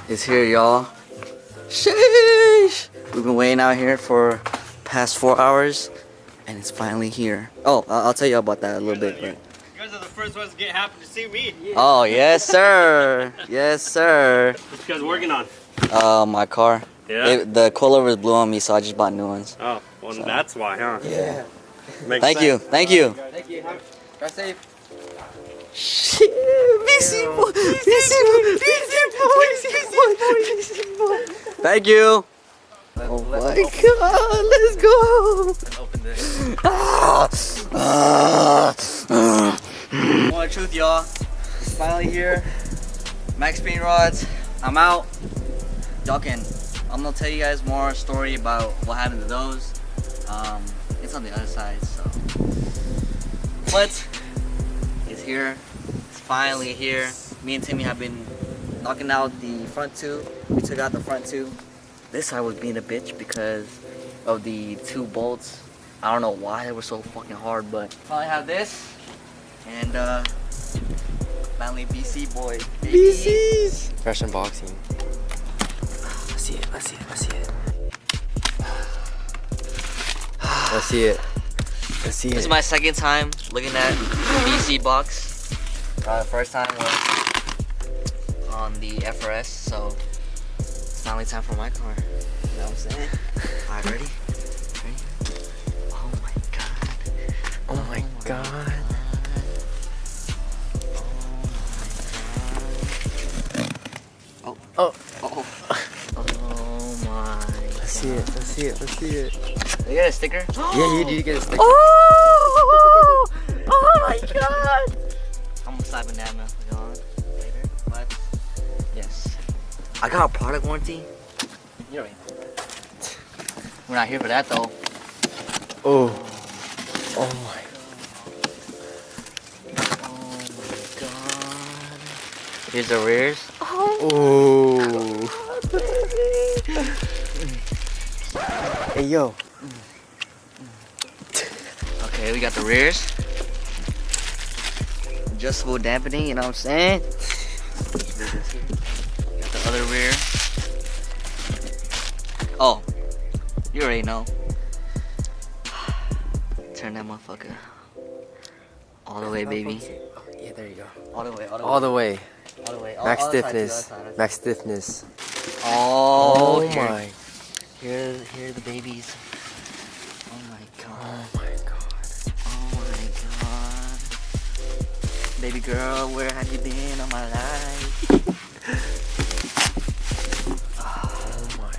is here, y'all. Sheesh! We've been waiting out here for past 4 hours, and it's finally here. Oh, I'll tell you about that a little bit. But... You guys are the first ones to get happy to see me. Yeah. Oh, yes, sir. Yes, sir. What you guys working on? My car. Yeah. The coilovers blew on me, so I just bought new ones. Oh, well, so. That's why, huh? Yeah. Makes Thank sense. you. Thank you. Thank you. Drive safe. Shit, BC boy, BC boy. Thank you. Oh my God, let's go. Let's open this. One truth, y'all. It's finally here. Max Speed rods. I'm out. I'm gonna tell you guys more story about what happened to those. It's on the other side, so. But it's here. It's finally here. Me and Timmy have been knocking out the front two. We took out the front two. This side was being a bitch because of the 2 bolts. I don't know why they were so fucking hard, but finally have this. And finally BC boy. BC's fresh unboxing. Let's see it. Let's see it. Let's see it. Let's see it. Let's see it. This is my second time looking at BC box. The first time was on the FRS, so it's finally time for my car. You know what I'm saying? Alright, ready? Ready? Oh my God. Oh my God. Oh. Oh. Oh. Oh my. Let's see it. Let's see it. Let's see it. You get a sticker? Yeah, you did get a sticker. Oh! Oh my God! I'm gonna slap that on later, but yes. I got a product warranty. You're right. We're not here for that though. Oh. Oh my. Oh my God. Here's the rears. Oh. Hey yo. Okay, we got the rears. Adjustable dampening, you know what I'm saying? Got the other rear. Oh, you already know. Turn that motherfucker all the way, baby. Yeah, there you go. All the way, all the way. All the way. All the way. Max All the side, stiffness. the other side. Max stiffness. Oh, Oh my. Here are the babies. Oh my God. Oh my God. Oh my God. Baby girl, where have you been all my life? Oh my.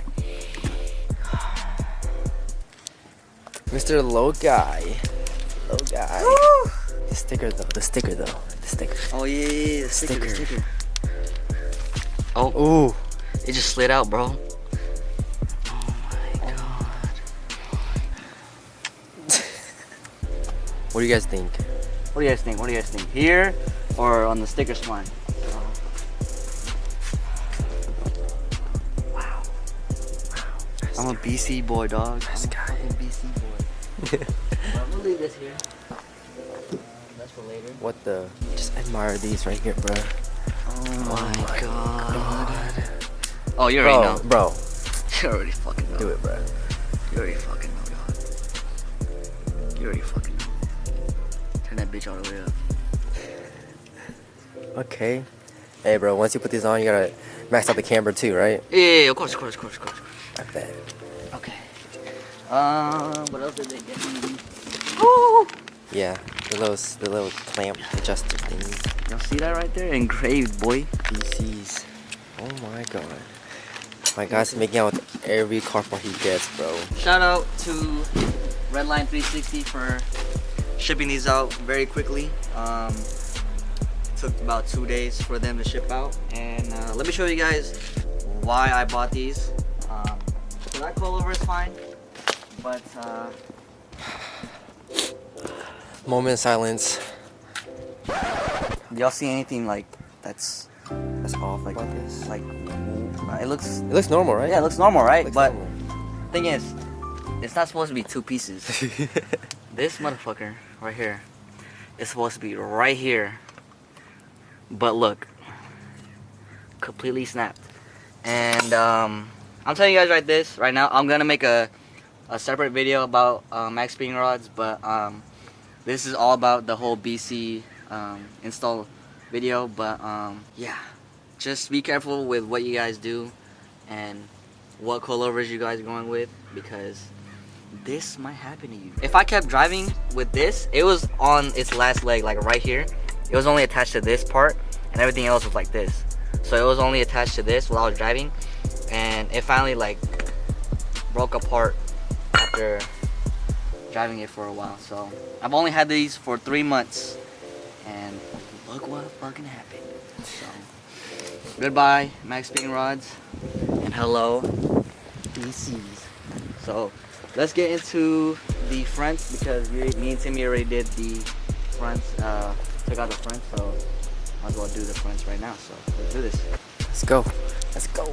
Mr. Low Guy. Low Guy. Woo! The sticker though. The sticker though. The sticker. Oh yeah, the sticker. The sticker. Oh, Ooh. it just slid out, bro. Oh my God. What do you guys think? What do you guys think? What do you guys think? Here or on the sticker spine? Wow. I'm a BC boy, dog. Nice I'm a guy. fucking BC boy. I'm gonna leave this here. That's for later. What the? Just admire these right here, bro. Oh my God. Oh, you already know. Bro. You already fucking know. Do it, bro. You already fucking know, dog. You already fucking know. Turn that bitch all the way up. Okay. Hey, bro. Once you put these on, you gotta max out the camber too, right? Yeah, of course. I bet. Okay. What else did they get me? Oh! Yeah. The little clamp adjuster thingy. Y'all see that right there? Engraved, boy. BC's. Oh my God. My guy's making out with every car part he gets, bro. Shout out to Redline 360 for shipping these out very quickly. Took about 2 days for them to ship out. And let me show you guys why I bought these. So that coilover is fine, but Moment of silence. do y'all see anything like that's off like about this? like it looks It looks normal, right? yeah, it looks normal, right? Looks But normal. thing is, it's not supposed to be 2 pieces. This motherfucker right here is supposed to be right here. But look, completely snapped. And I'm telling you guys right now, I'm gonna make a separate video about max speed rods, but this is all about the whole BC install video. But yeah, just be careful with what you guys do and what coilovers you guys are going with, because this might happen to you. If I kept driving with this, it was on its last leg, like right here. It was only attached to this part, and everything else was like this. So it was only attached to this while I was driving, and it finally like broke apart after driving it for a while. So I've only had these for 3 months, and look what fucking happened. So goodbye max speed rods, and hello DCs. So let's get into the fronts, because me and Timmy already did the fronts, took out the fronts, so might as well do the fronts right now. So let's do this. Let's go. Let's go.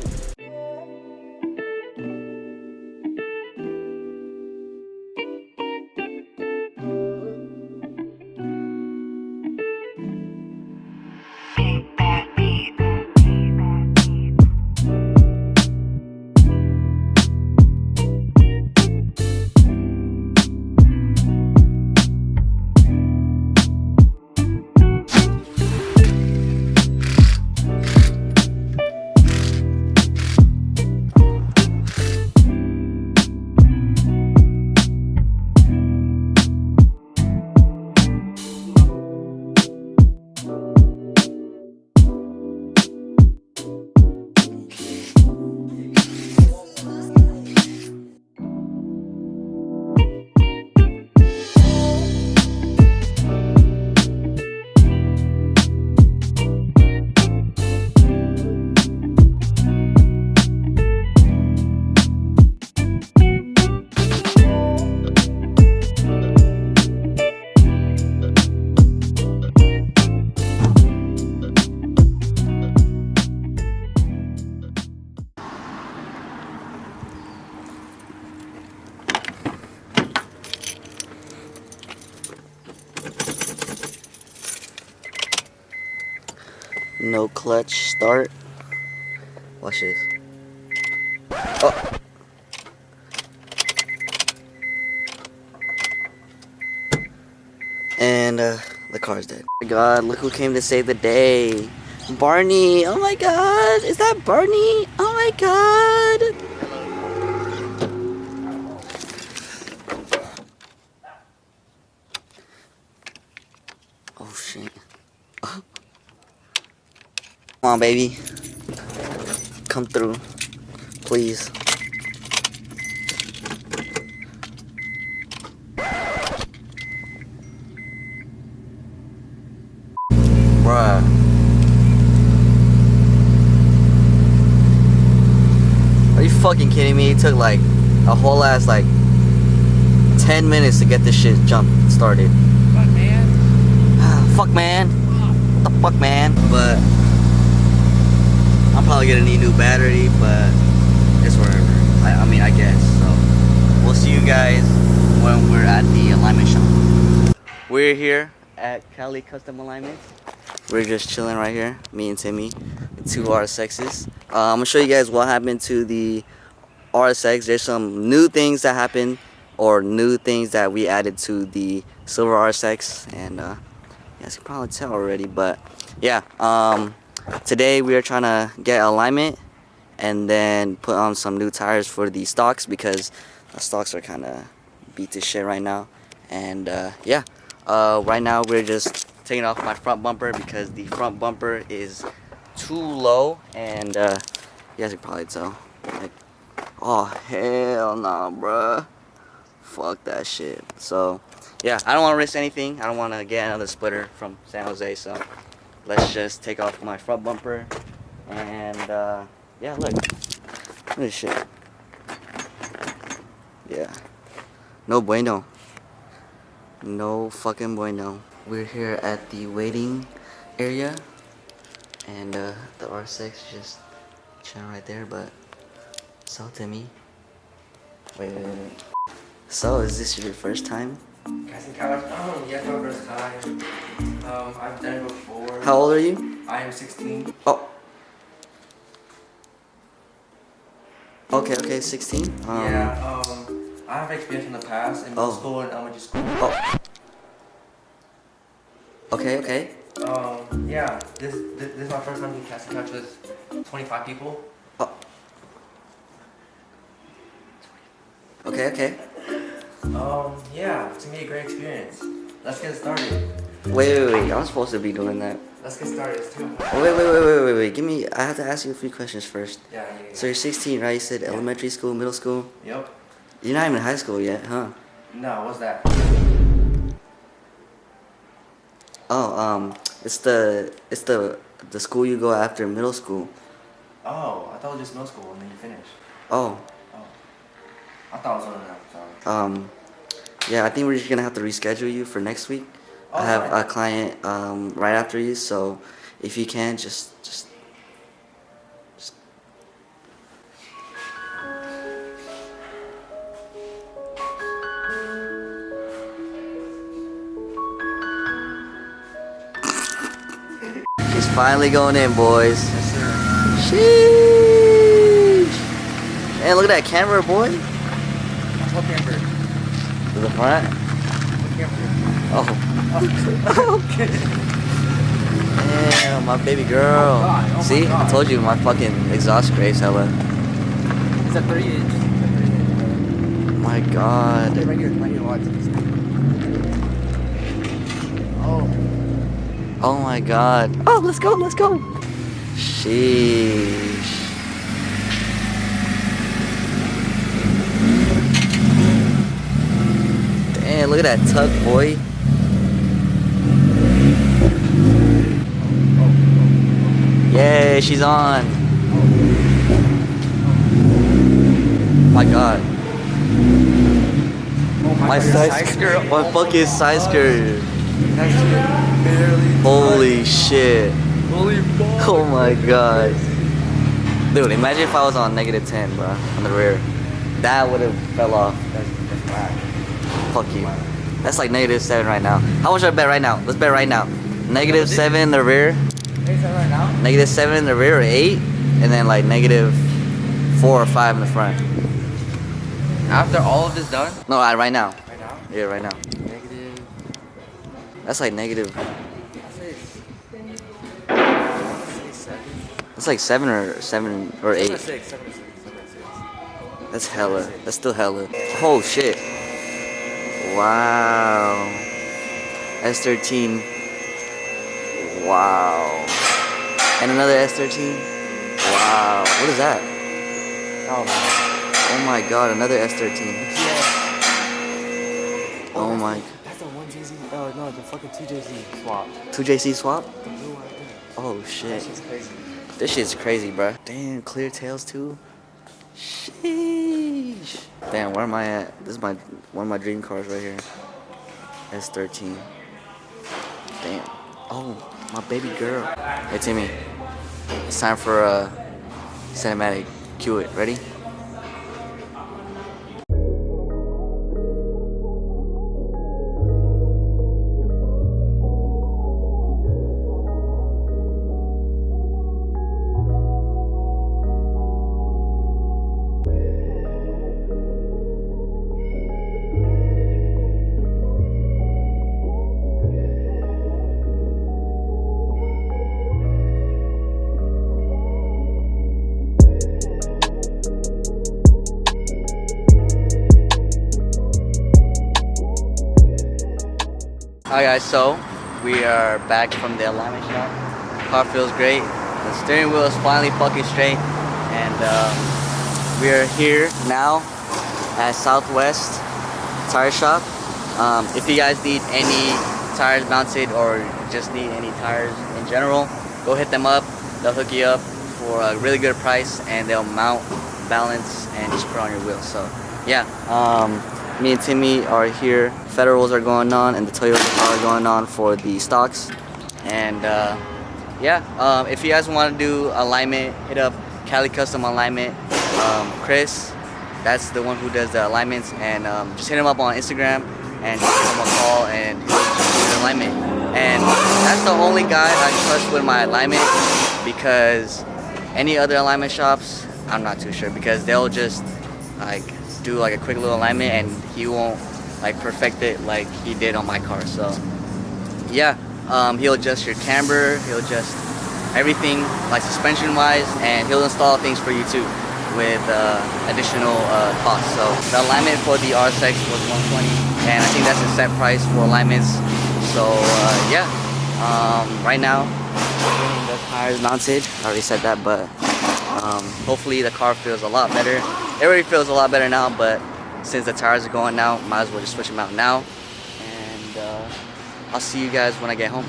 No clutch start. Watch this. Oh. And the car's dead. Oh my god, look who came to save the day. Barney. Oh my god. Is that Barney? Oh my god. Oh shit. Come on, baby. Come through. Please. Bruh. Are you fucking kidding me? It took like a whole ass like 10 minutes to get this shit jump started. Fuck, man. Fuck, man. What the fuck, man? But I'm probably gonna need new battery, but it's whatever. I mean, I guess. So we'll see you guys when we're at the alignment shop. We're here at Cali Custom Alignments. We're just chilling right here, me and Timmy, the two RSXs. I'm gonna show you guys what happened to the RSX. There's some new things that happened, or new things that we added to the silver RSX, and you guys can probably tell already. But yeah, today we are trying to get alignment and then put on some new tires for the stocks, because the stocks are kind of beat to shit right now. And yeah, right now we're just taking off my front bumper, because the front bumper is too low, and you guys can probably tell. Like, oh hell nah, bruh. Fuck that shit. So yeah, I don't want to risk anything. I don't want to get another splitter from San Jose, so let's just take off my front bumper. And yeah, look at this shit. Yeah, no bueno. No fucking bueno. We're here at the waiting area, and the RSX is just chilling right there. But so Timmy, wait. So is this your first time? Guys, yeah, my first time. I've done it before. How old are you? I am 16. Oh, Okay, 16. Yeah, I have experience in the past in middle school and elementary school. Oh. Okay. Yeah, this is my first time doing casting couch with 25 people. Oh. Okay. Yeah, it's gonna be a great experience. Let's get started. Wait. I'm supposed to be doing that. Let's get started. It's too. Wait. Give me. I have to ask you a few questions first. Yeah. So you're 16, right? You said elementary school, middle school. Yep. You're not even in high school yet, huh? No, what's that? Oh, it's the school you go after middle school. Oh, I thought it was just middle school and then you finish. Oh. I thought it was only that. Sorry. Yeah, I think we're just gonna have to reschedule you for next week. Oh, I have fine. a client right after you, so if you can, just. He's finally going in, boys. Yes, sir. Sheesh! Man, look at that camera, boy. What camper? To the front. What camper? Oh. Okay. Damn, my baby girl. God, oh my See, God. I told you my fucking exhaust scrapes hella. It's a 3-inch. My God. Right here, watch. Oh my God. Oh, let's go. Sheesh. Damn, look at that tuck, boy. Yay, she's on. My God. My size skirt. My fucking size skirt. Holy shit. Holy fuck. Oh my God. Dude, imagine if I was on -10, bro, on the rear. That would have fell off. That's whack. Fuck you. That's like -7 right now. How much should I bet right now? Let's bet right now. -7 in the rear. Hey, so right now? -7 in the rear or 8. And then like -4 or 5 in the front. After all of this done? No, right now. Right now? Yeah, right now. Negative. That's like negative. That's like 7 or 8. 6. That's hella. That's still hella. Oh shit. Wow. S13. Wow. And another S13. Wow. What is that? Oh man. Oh my God, another S13. Oh my. That's the 1JZ. Oh no, the fucking 2JZ swap. 2JC swap? The blue one. Oh shit. That shit's crazy. This shit's crazy, bruh. Damn, clear tails too. Sheesh. Damn, where am I at? This is one of my dream cars right here. S13. Damn. Oh, my baby girl. Hey Timmy, it's time for a cinematic. Cue it. Ready? Alright guys, so we are back from the alignment shop. Car feels great. The steering wheel is finally fucking straight. And we are here now at Southwest Tire Shop. If you guys need any tires mounted or just need any tires in general, go hit them up. They'll hook you up for a really good price and they'll mount, balance, and just put on your wheels. So yeah, me and Timmy are here. Federals are going on and the Toyotas are going on for the stocks. And yeah, if you guys want to do alignment, hit up Cali Custom Alignment. Chris, that's the one who does the alignments, and just hit him up on Instagram and just give him a call and he'll do the alignment. And that's the only guy I trust with my alignment, because any other alignment shops, I'm not too sure, because they'll just like do like a quick little alignment and he won't like perfect it like he did on my car. So yeah, he'll adjust your camber, he'll adjust everything like suspension wise, and he'll install things for you too with additional costs. So the alignment for the RSX was $120, and I think that's a set price for alignments. So yeah, right now getting the tires mounted. I already said that, but hopefully the car feels a lot better. It already feels a lot better now, but since the tires are going now, might as well just switch them out now. And I'll see you guys when I get home.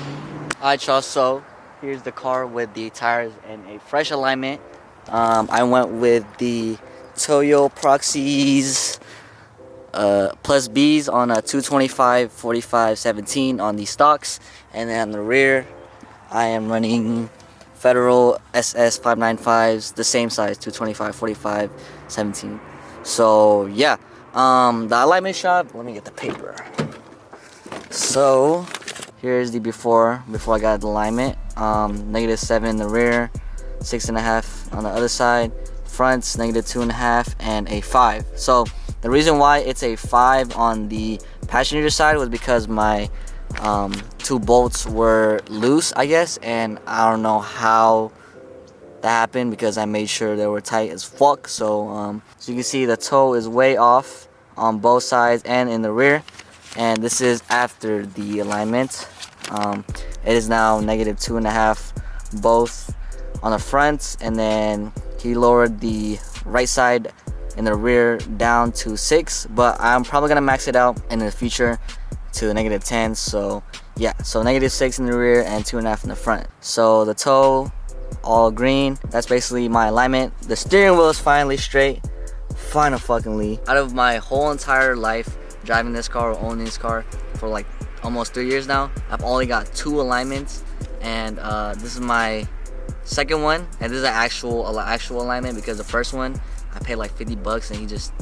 Alright y'all, so here's the car with the tires in a fresh alignment. I went with the Toyo Proxies plus B's on a 225 45 17 on the stocks, and then on the rear I am running Federal SS 595s, the same size, 225 45 17. So yeah, the alignment shop, let me get the paper. So here's the before I got the alignment. -7 in the rear, 6.5 on the other side, fronts -2.5 and a 5. So the reason why it's a 5 on the passenger side was because my 2 bolts were loose, I guess, and I don't know how that happened because I made sure they were tight as fuck. So so you can see the toe is way off on both sides and in the rear, and this is after the alignment. It is now -2.5 both on the front, and then he lowered the right side in the rear down to 6, but I'm probably gonna max it out in the future to -10. So yeah, so -6 in the rear and 2.5 in the front. So the toe all green, that's basically my alignment. The steering wheel is finally straight, fuckingly. Out of my whole entire life driving this car or owning this car for like almost 3 years now, I've only got 2 alignments, and this is my second one, and this is an actual alignment, because the first one I paid like $50 and he just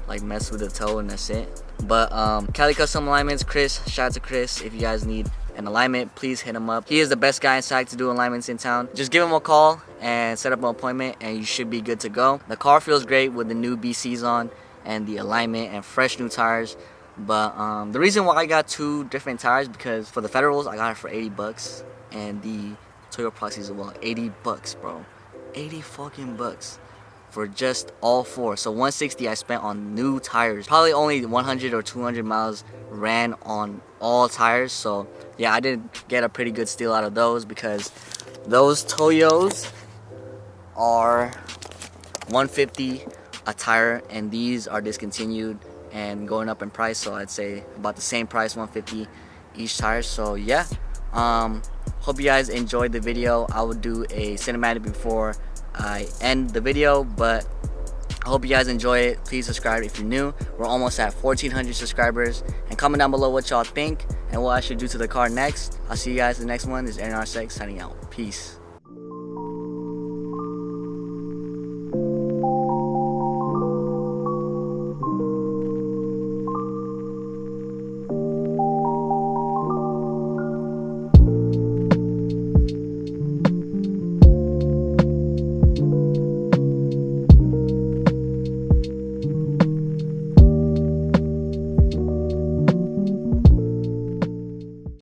like messed with the toe and that's it. But Cali Custom Alignments, Chris, shout out to Chris. If you guys need an alignment, please hit him up. He is the best guy in SAC to do alignments in town. Just give him a call and set up an appointment and you should be good to go. The car feels great with the new BCs on and the alignment and fresh new tires. But the reason why I got 2 different tires, because for the Federals I got it for $80, and the Toyo Proxies as well, $80, bro. 80 fucking bucks for just all 4. So $160 I spent on new tires. Probably only 100 or 200 miles ran on all tires. So yeah, I did get a pretty good steal out of those, because those Toyos are $150 a tire, and these are discontinued and going up in price. So I'd say about the same price, $150 each tire. So yeah, hope you guys enjoyed the video. I will do a cinematic before I end the video, but I hope you guys enjoy it. Please subscribe if you're new. We're almost at 1,400 subscribers, and comment down below what y'all think and what I should do to the car next. I'll see you guys in the next one. This is RSX signing out. Peace.